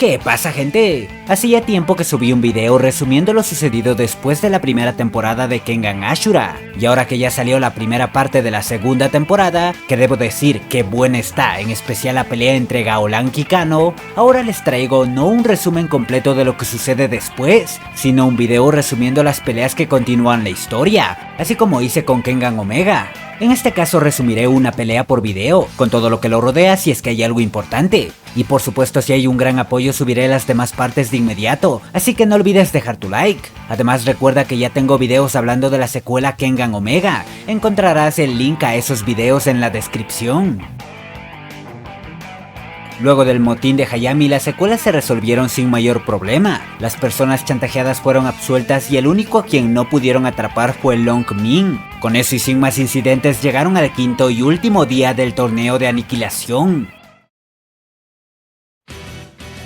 ¿Qué pasa, gente? Hacía tiempo que subí un video resumiendo lo sucedido después de la primera temporada de Kengan Ashura, y ahora que ya salió la primera parte de la segunda temporada, que debo decir que buena está, en especial la pelea entre Gaolan y Kano, ahora les traigo no un resumen completo de lo que sucede después, sino un video resumiendo las peleas que continúan la historia, así como hice con Kengan Omega. En este caso resumiré una pelea por video, con todo lo que lo rodea si es que hay algo importante. Y por supuesto si hay un gran apoyo subiré las demás partes de inmediato, así que no olvides dejar tu like. Además recuerda que ya tengo videos hablando de la secuela Kengan Omega, encontrarás el link a esos videos en la descripción. Luego del motín de Hayami, las secuelas se resolvieron sin mayor problema. Las personas chantajeadas fueron absueltas y el único a quien no pudieron atrapar fue Long Min. Con eso y sin más incidentes llegaron al quinto y último día del torneo de aniquilación.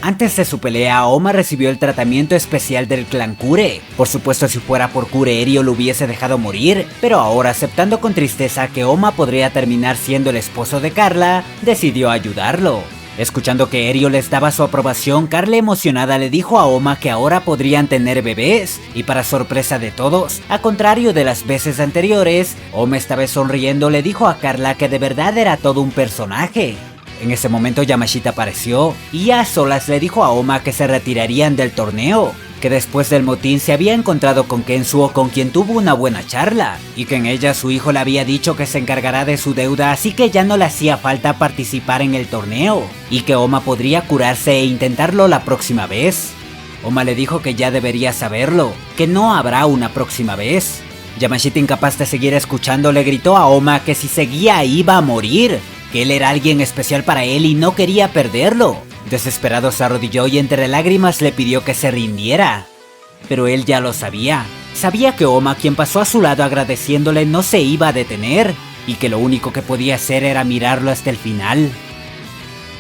Antes de su pelea, Oma recibió el tratamiento especial del clan Kure. Por supuesto, si fuera por Kure, Erio lo hubiese dejado morir, pero ahora, aceptando con tristeza que Oma podría terminar siendo el esposo de Carla, decidió ayudarlo. Escuchando que Erio les daba su aprobación, Carla emocionada le dijo a Oma que ahora podrían tener bebés, y para sorpresa de todos, a contrario de las veces anteriores, Oma esta vez sonriendo le dijo a Carla que de verdad era todo un personaje. En ese momento Yamashita apareció, y a solas le dijo a Oma que se retirarían del torneo, que después del motín se había encontrado con Kensuo, con quien tuvo una buena charla, y que en ella su hijo le había dicho que se encargará de su deuda, así que ya no le hacía falta participar en el torneo, y que Oma podría curarse e intentarlo la próxima vez. Oma le dijo que ya debería saberlo, que no habrá una próxima vez. Yamashita, incapaz de seguir escuchando, le gritó a Oma que si seguía iba a morir, que él era alguien especial para él y no quería perderlo. Desesperado se arrodilló y entre lágrimas le pidió que se rindiera. Pero él ya lo sabía. Sabía que Oma, quien pasó a su lado agradeciéndole, no se iba a detener, y que lo único que podía hacer era mirarlo hasta el final.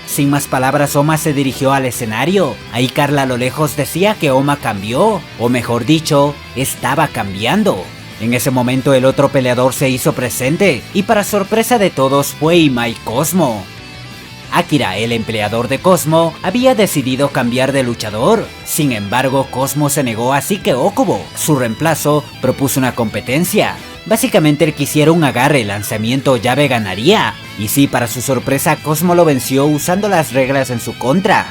Sin más palabras, Oma se dirigió al escenario. Ahí Carla a lo lejos decía que Oma cambió, o mejor dicho, estaba cambiando. En ese momento el otro peleador se hizo presente, y para sorpresa de todos fue Imai Cosmo. Akira, el empleador de Cosmo, había decidido cambiar de luchador. Sin embargo, Cosmo se negó, así que Okubo, su reemplazo, propuso una competencia. Básicamente el que hiciera un agarre, lanzamiento o llave ganaría. Y sí, para su sorpresa, Cosmo lo venció usando las reglas en su contra.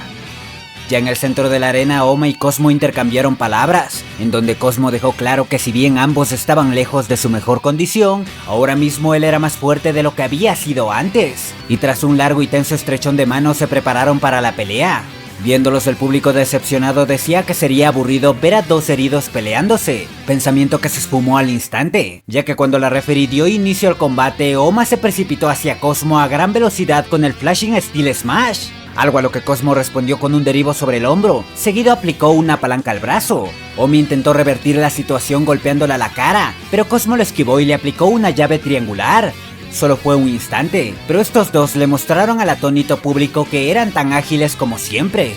Ya en el centro de la arena, Oma y Cosmo intercambiaron palabras, en donde Cosmo dejó claro que si bien ambos estaban lejos de su mejor condición, ahora mismo él era más fuerte de lo que había sido antes. Y tras un largo y tenso estrechón de manos se prepararon para la pelea. Viéndolos, el público decepcionado decía que sería aburrido ver a dos heridos peleándose, pensamiento que se esfumó al instante, ya que cuando la referee dio inicio al combate, Oma se precipitó hacia Cosmo a gran velocidad con el Flashing Steel Smash. Algo a lo que Cosmo respondió con un derribo sobre el hombro, seguido aplicó una palanca al brazo. Omi intentó revertir la situación golpeándola a la cara, pero Cosmo lo esquivó y le aplicó una llave triangular. Solo fue un instante, pero estos dos le mostraron al atónito público que eran tan ágiles como siempre.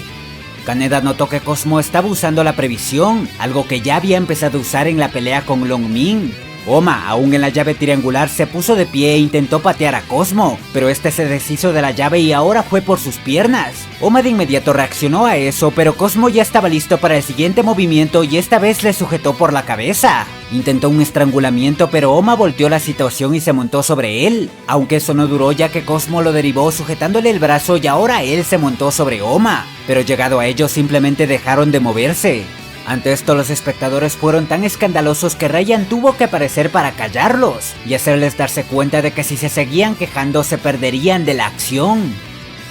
Kaneda notó que Cosmo estaba usando la previsión, algo que ya había empezado a usar en la pelea con Long Min. Oma, aún en la llave triangular, se puso de pie e intentó patear a Cosmo, pero este se deshizo de la llave y ahora fue por sus piernas. Oma de inmediato reaccionó a eso, pero Cosmo ya estaba listo para el siguiente movimiento y esta vez le sujetó por la cabeza. Intentó un estrangulamiento, pero Oma volteó la situación y se montó sobre él, aunque eso no duró ya que Cosmo lo derribó sujetándole el brazo y ahora él se montó sobre Oma, pero llegado a ello simplemente dejaron de moverse. Ante esto, los espectadores fueron tan escandalosos que Ryan tuvo que aparecer para callarlos y hacerles darse cuenta de que si se seguían quejando se perderían de la acción.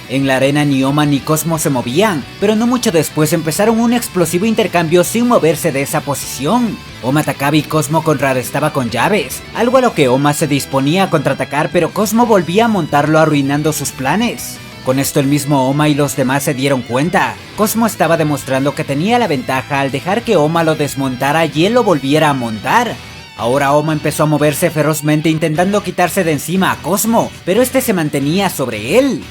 En la arena ni Oma ni Cosmo se movían, pero no mucho después empezaron un explosivo intercambio sin moverse de esa posición. Oma atacaba y Cosmo contrarrestaba con llaves, algo a lo que Oma se disponía a contraatacar, pero Cosmo volvía a montarlo arruinando sus planes. Con esto el mismo Oma y los demás se dieron cuenta. Cosmo estaba demostrando que tenía la ventaja al dejar que Oma lo desmontara y él lo volviera a montar. Ahora Oma empezó a moverse ferozmente intentando quitarse de encima a Cosmo, pero este se mantenía sobre él.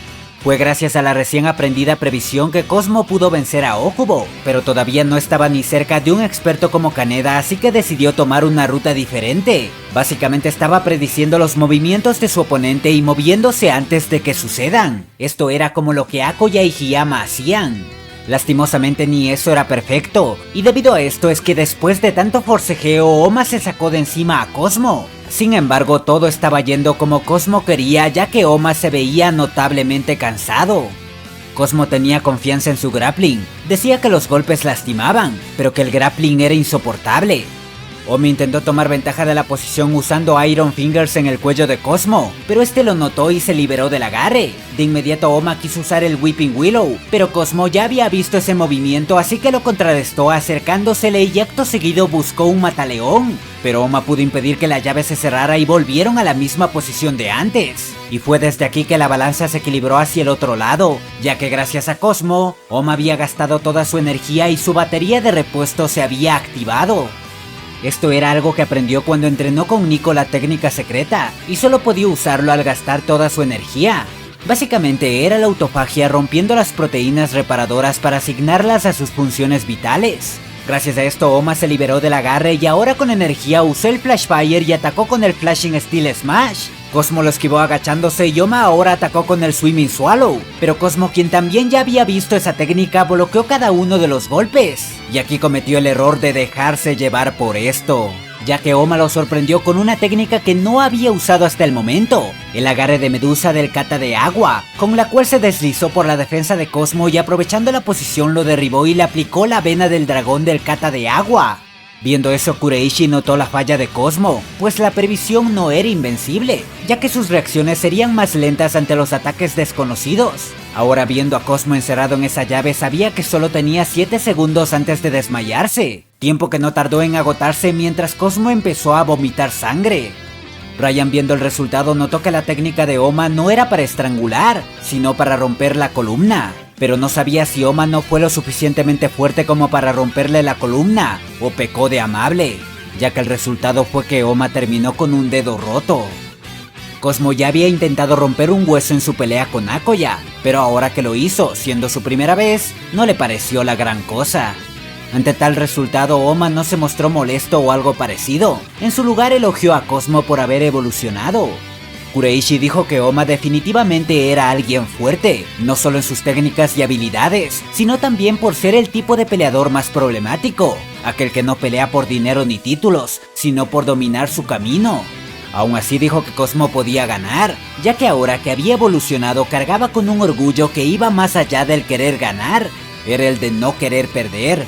Fue gracias a la recién aprendida previsión que Cosmo pudo vencer a Okubo, pero todavía no estaba ni cerca de un experto como Kaneda, así que decidió tomar una ruta diferente. Básicamente estaba prediciendo los movimientos de su oponente y moviéndose antes de que sucedan. Esto era como lo que Akoya y Hiyama hacían. Lastimosamente ni eso era perfecto, y debido a esto es que después de tanto forcejeo, Oma se sacó de encima a Cosmo. Sin embargo, todo estaba yendo como Cosmo quería, ya que Oma se veía notablemente cansado. Cosmo tenía confianza en su grappling, decía que los golpes lastimaban, pero que el grappling era insoportable. Oma intentó tomar ventaja de la posición usando Iron Fingers en el cuello de Cosmo, pero este lo notó y se liberó del agarre. De inmediato Oma quiso usar el Weeping Willow, pero Cosmo ya había visto ese movimiento, así que lo contrarrestó acercándosele y acto seguido buscó un mataleón. Pero Oma pudo impedir que la llave se cerrara y volvieron a la misma posición de antes. Y fue desde aquí que la balanza se equilibró hacia el otro lado, ya que gracias a Cosmo, Oma había gastado toda su energía y su batería de repuesto se había activado. Esto era algo que aprendió cuando entrenó con Nico la técnica secreta, y solo podía usarlo al gastar toda su energía. Básicamente era la autofagia rompiendo las proteínas reparadoras para asignarlas a sus funciones vitales. Gracias a esto Oma se liberó del agarre y ahora con energía usó el Flash Fire y atacó con el Flashing Steel Smash. Cosmo lo esquivó agachándose y Oma ahora atacó con el Swimming Swallow, pero Cosmo, quien también ya había visto esa técnica, bloqueó cada uno de los golpes. Y aquí cometió el error de dejarse llevar por esto, ya que Oma lo sorprendió con una técnica que no había usado hasta el momento, el agarre de medusa del kata de agua, con la cual se deslizó por la defensa de Cosmo y aprovechando la posición lo derribó y le aplicó la vena del dragón del kata de agua. Viendo eso, Kureishi notó la falla de Cosmo, pues la previsión no era invencible, ya que sus reacciones serían más lentas ante los ataques desconocidos. Ahora viendo a Cosmo encerrado en esa llave, sabía que solo tenía 7 segundos antes de desmayarse, tiempo que no tardó en agotarse mientras Cosmo empezó a vomitar sangre. Brian, viendo el resultado, notó que la técnica de Oma no era para estrangular, sino para romper la columna. Pero no sabía si Oma no fue lo suficientemente fuerte como para romperle la columna, o pecó de amable, ya que el resultado fue que Oma terminó con un dedo roto. Cosmo ya había intentado romper un hueso en su pelea con Akoya, pero ahora que lo hizo, siendo su primera vez, no le pareció la gran cosa. Ante tal resultado, Oma no se mostró molesto o algo parecido. En su lugar elogió a Cosmo por haber evolucionado. Kureishi dijo que Oma definitivamente era alguien fuerte, no solo en sus técnicas y habilidades, sino también por ser el tipo de peleador más problemático, aquel que no pelea por dinero ni títulos, sino por dominar su camino. Aún así dijo que Cosmo podía ganar, ya que ahora que había evolucionado cargaba con un orgullo que iba más allá del querer ganar, era el de no querer perder.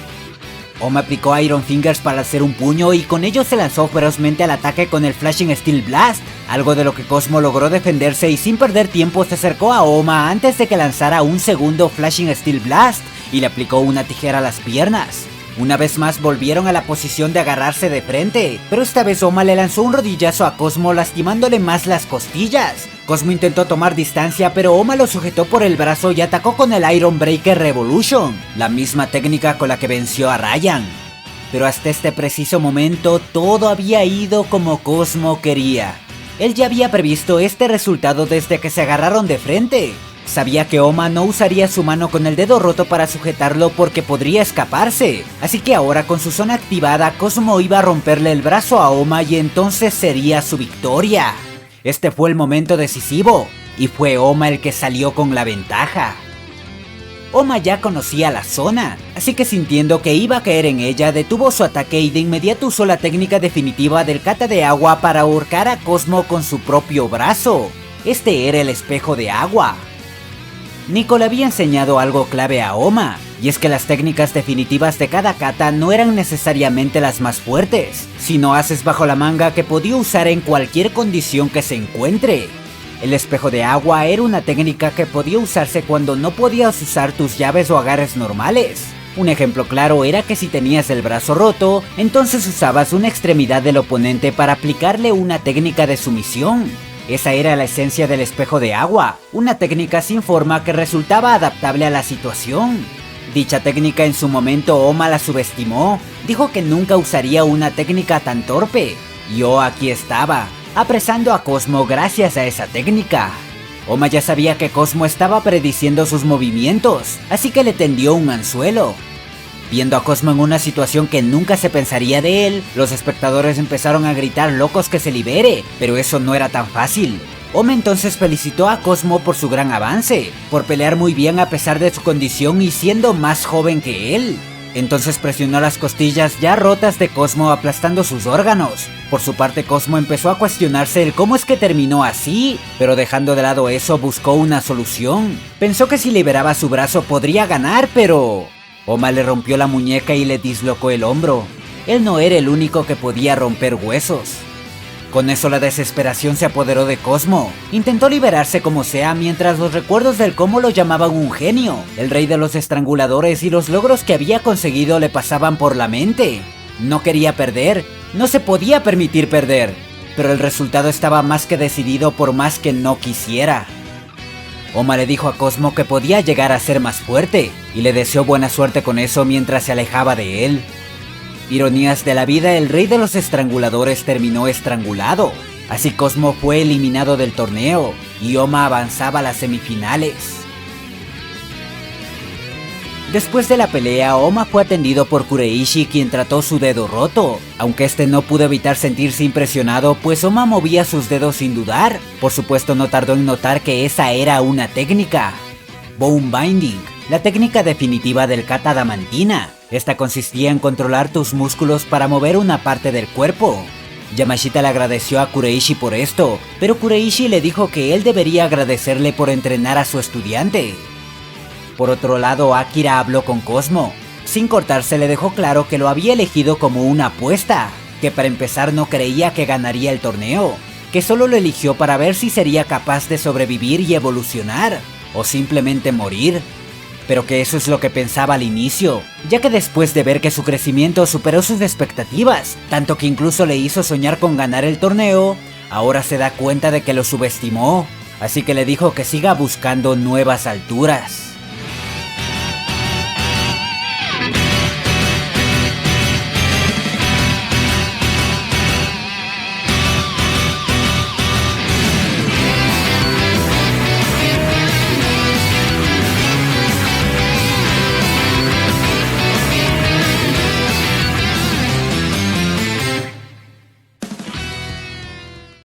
Oma aplicó Iron Fingers para hacer un puño y con ello se lanzó ferozmente al ataque con el Flashing Steel Blast, algo de lo que Cosmo logró defenderse y sin perder tiempo se acercó a Oma antes de que lanzara un segundo Flashing Steel Blast y le aplicó una tijera a las piernas. Una vez más volvieron a la posición de agarrarse de frente, pero esta vez Oma le lanzó un rodillazo a Cosmo lastimándole más las costillas. Cosmo intentó tomar distancia, pero Oma lo sujetó por el brazo y atacó con el Iron Breaker Revolution, la misma técnica con la que venció a Ryan. Pero hasta este preciso momento todo había ido como Cosmo quería. Él ya había previsto este resultado desde que se agarraron de frente. Sabía que Oma no usaría su mano con el dedo roto para sujetarlo porque podría escaparse, así que ahora con su zona activada, Cosmo iba a romperle el brazo a Oma y entonces sería su victoria. Este fue el momento decisivo, y fue Oma el que salió con la ventaja. Oma ya conocía la zona, así que sintiendo que iba a caer en ella, detuvo su ataque y de inmediato usó la técnica definitiva del kata de agua para ahorcar a Cosmo con su propio brazo. Este era el espejo de agua. Nico le había enseñado algo clave a Oma, y es que las técnicas definitivas de cada kata no eran necesariamente las más fuertes, sino haces bajo la manga que podía usar en cualquier condición que se encuentre. El espejo de agua era una técnica que podía usarse cuando no podías usar tus llaves o agarres normales. Un ejemplo claro era que si tenías el brazo roto, entonces usabas una extremidad del oponente para aplicarle una técnica de sumisión. Esa era la esencia del espejo de agua, una técnica sin forma que resultaba adaptable a la situación. Dicha técnica en su momento Oma la subestimó, dijo que nunca usaría una técnica tan torpe. Yo aquí estaba, apresando a Cosmo gracias a esa técnica. Oma ya sabía que Cosmo estaba prediciendo sus movimientos, así que le tendió un anzuelo. Viendo a Cosmo en una situación que nunca se pensaría de él, los espectadores empezaron a gritar locos que se libere, pero eso no era tan fácil. Oma entonces felicitó a Cosmo por su gran avance, por pelear muy bien a pesar de su condición y siendo más joven que él. Entonces presionó las costillas ya rotas de Cosmo aplastando sus órganos. Por su parte Cosmo empezó a cuestionarse el cómo es que terminó así, pero dejando de lado eso buscó una solución. Pensó que si liberaba su brazo podría ganar, pero... Oma le rompió la muñeca y le dislocó el hombro. Él no era el único que podía romper huesos. Con eso la desesperación se apoderó de Cosmo. Intentó liberarse como sea mientras los recuerdos del cómo lo llamaban un genio, el rey de los estranguladores y los logros que había conseguido le pasaban por la mente. No quería perder, no se podía permitir perder, pero el resultado estaba más que decidido por más que no quisiera. Oma le dijo a Cosmo que podía llegar a ser más fuerte y le deseó buena suerte con eso mientras se alejaba de él. Ironías de la vida, el rey de los estranguladores terminó estrangulado. Así Cosmo fue eliminado del torneo y Oma avanzaba a las semifinales. Después de la pelea, Oma fue atendido por Kureishi, quien trató su dedo roto, aunque este no pudo evitar sentirse impresionado, pues Oma movía sus dedos sin dudar. Por supuesto no tardó en notar que esa era una técnica. Bone Binding, la técnica definitiva del kata adamantina. Esta consistía en controlar tus músculos para mover una parte del cuerpo. Yamashita le agradeció a Kureishi por esto, pero Kureishi le dijo que él debería agradecerle por entrenar a su estudiante. Por otro lado, Akira habló con Cosmo. Sin cortarse le dejó claro que lo había elegido como una apuesta, que para empezar no creía que ganaría el torneo, que solo lo eligió para ver si sería capaz de sobrevivir y evolucionar, o simplemente morir. Pero que eso es lo que pensaba al inicio, ya que después de ver que su crecimiento superó sus expectativas, tanto que incluso le hizo soñar con ganar el torneo, ahora se da cuenta de que lo subestimó, así que le dijo que siga buscando nuevas alturas.